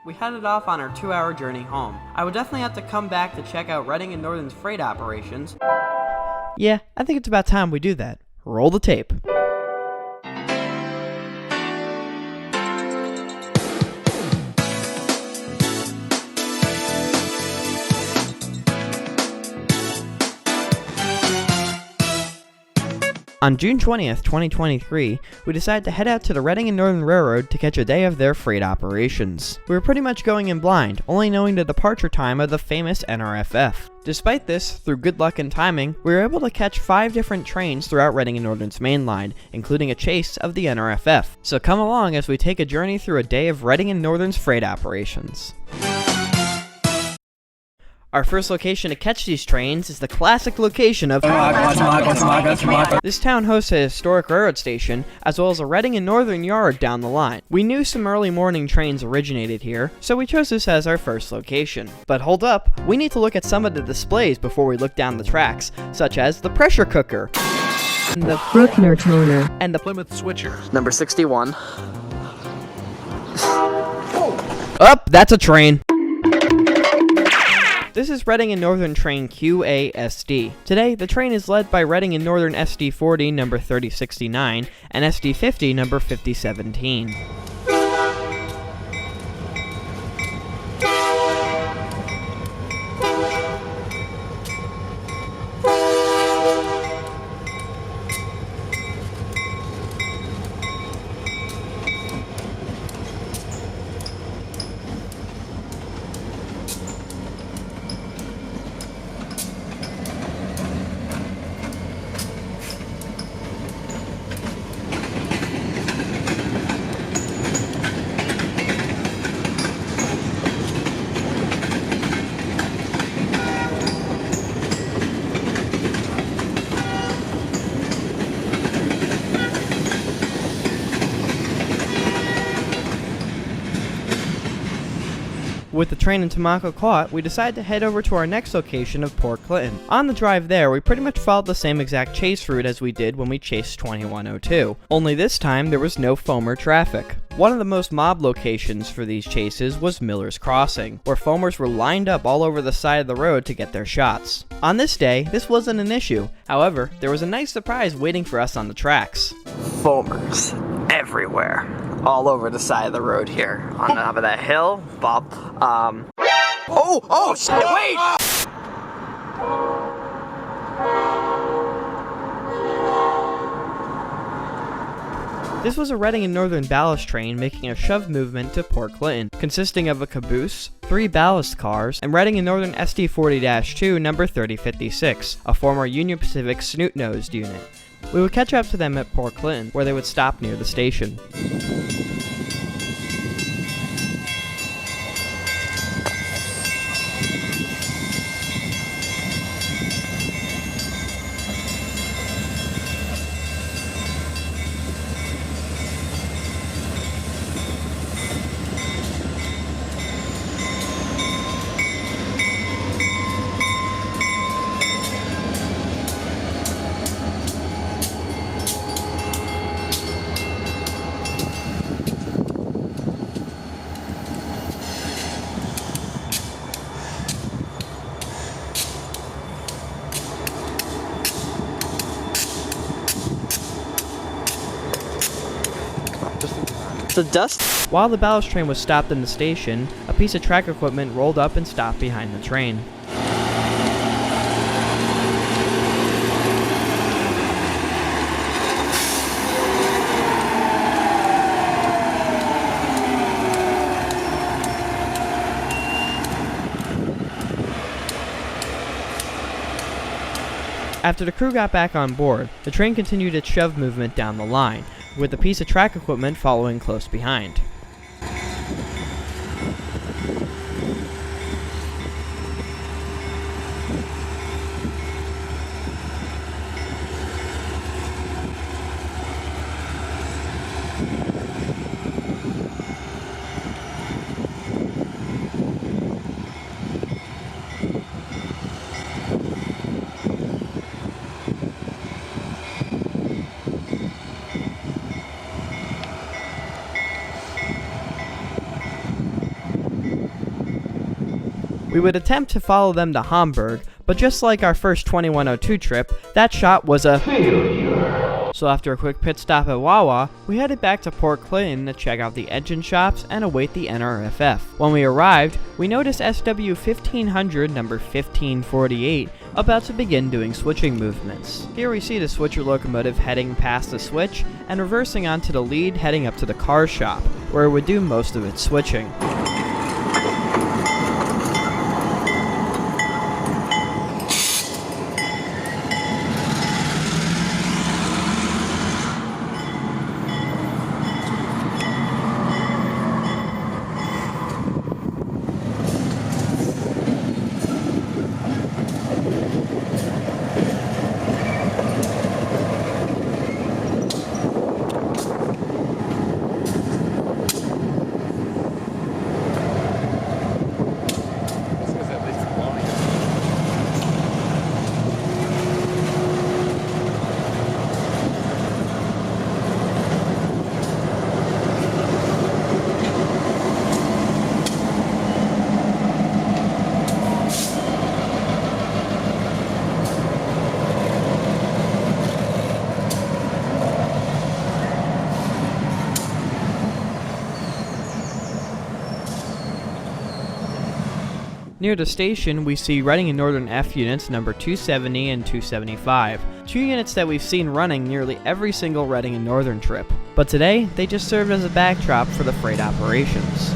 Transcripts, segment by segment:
we headed off on our 2-hour journey home. I would definitely have to come back to check out Reading and Northern's freight operations. Yeah, I think it's about time we do that. Roll the tape. On June 20th, 2023, we decided to head out to the Reading and Northern Railroad to catch a day of their freight operations. We were pretty much going in blind, only knowing the departure time of the famous NRFF. Despite this, through good luck and timing, we were able to catch 5 different trains throughout Reading and Northern's main line, including a chase of the NRFF. So come along as we take a journey through a day of Reading and Northern's freight operations. Our first location to catch these trains is the classic location of This town hosts a historic railroad station, as well as a Reading and Northern yard down the line. We knew some early morning trains originated here, so we chose this as our first location. But hold up, we need to look at some of the displays before we look down the tracks, such as the pressure cooker, the Bruckner toner, and the Plymouth switcher. Number 61. Up, that's a train. This is Reading and Northern train QASD. Today, the train is led by Reading and Northern SD40 number 3069 and SD50 number 5017. With the train in Tamako caught, we decided to head over to our next location of Port Clinton. On the drive there, we pretty much followed the same exact chase route as we did when we chased 2102. Only this time, there was no foamer traffic. One of the most mobbed locations for these chases was Miller's Crossing, where foamers were lined up all over the side of the road to get their shots. On this day, this wasn't an issue. However, there was a nice surprise waiting for us on the tracks. Foamers everywhere, all over the side of the road here. On top of that hill, Bob. Oh, shit, wait! This was a Reading and Northern ballast train making a shove movement to Port Clinton, consisting of a caboose, 3 ballast cars, and Reading and Northern SD40-2 number 3056, a former Union Pacific snoot-nosed unit. We would catch up to them at Port Clinton, where they would stop near the station. The dust. While the ballast train was stopped in the station, a piece of track equipment rolled up and stopped behind the train. After the crew got back on board, the train continued its shove movement down the line, with a piece of track equipment following close behind. We would attempt to follow them to Hamburg, but just like our first 2102 trip, that shot was a failure. So after a quick pit stop at Wawa, we headed back to Port Clinton to check out the engine shops and await the NRFF. When we arrived, we noticed SW1500 number 1548 about to begin doing switching movements. Here we see the switcher locomotive heading past the switch and reversing onto the lead heading up to the car shop, where it would do most of its switching. Near the station, we see Reading and Northern F units number 270 and 275, two units that we've seen running nearly every single Reading and Northern trip. But today, they just served as a backdrop for the freight operations.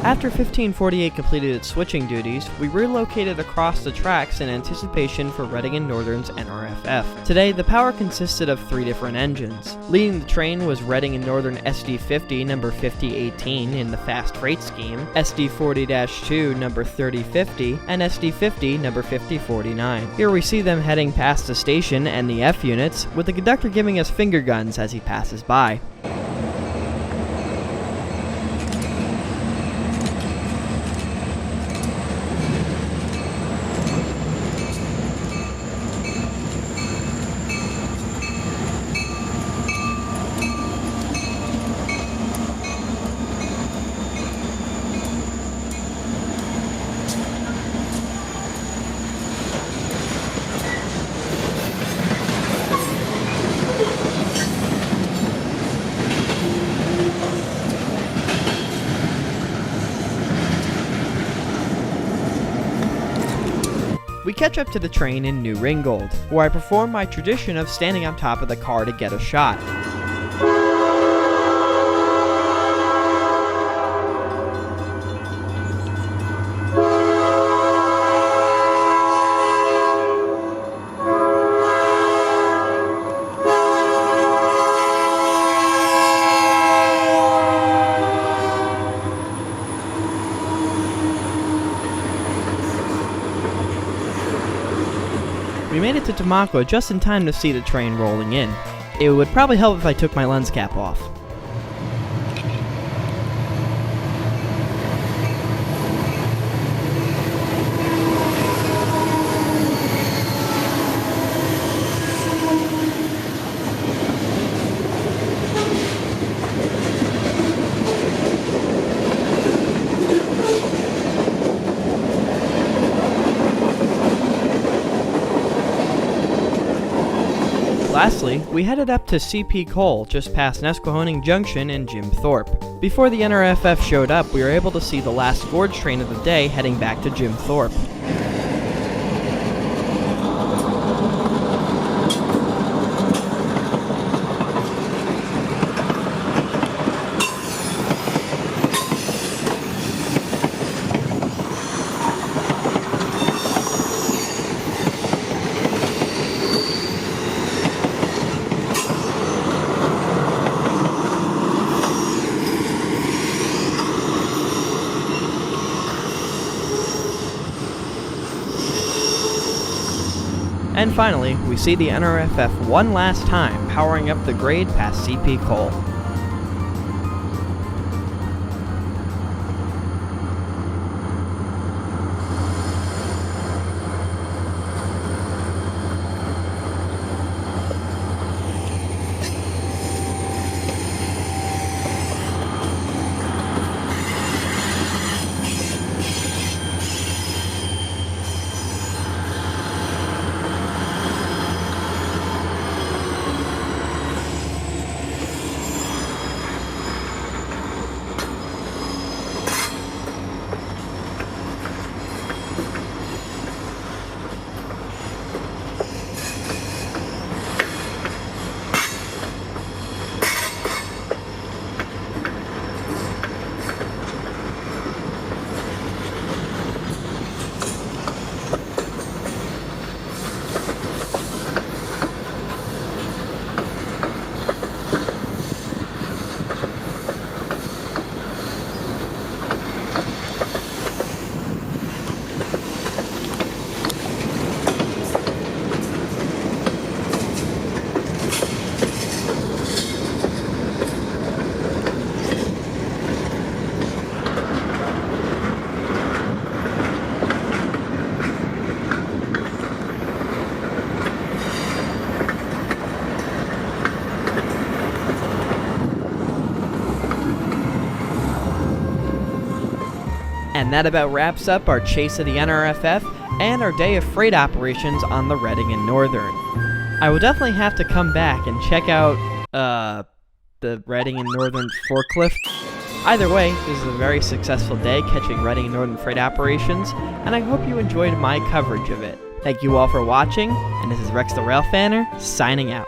After 1548 completed its switching duties, we relocated across the tracks in anticipation for Reading and Northern's NRFF. Today, the power consisted of 3 different engines. Leading the train was Reading and Northern SD50 number 5018 in the fast freight scheme, SD40-2 number 3050, and SD50 number 5049. Here we see them heading past the station and the F units, with the conductor giving us finger guns as he passes by. catch up to the train in New Ringgold, where I perform my tradition of standing on top of the car to get a shot. We made it to Tamaqua just in time to see the train rolling in. It would probably help if I took my lens cap off. Lastly, we headed up to CP Cole, just past Nesquehoning Junction and Jim Thorpe. Before the NRFF showed up, we were able to see the last Gorge train of the day heading back to Jim Thorpe. And finally, we see the NRFF one last time, powering up the grade past CP Cole. And that about wraps up our chase of the NRFF and our day of freight operations on the Reading and Northern. I will definitely have to come back and check out, the Reading and Northern forklift. Either way, this is a very successful day catching Reading and Northern freight operations, and I hope you enjoyed my coverage of it. Thank you all for watching, and this is Rex the Railfanner, signing out.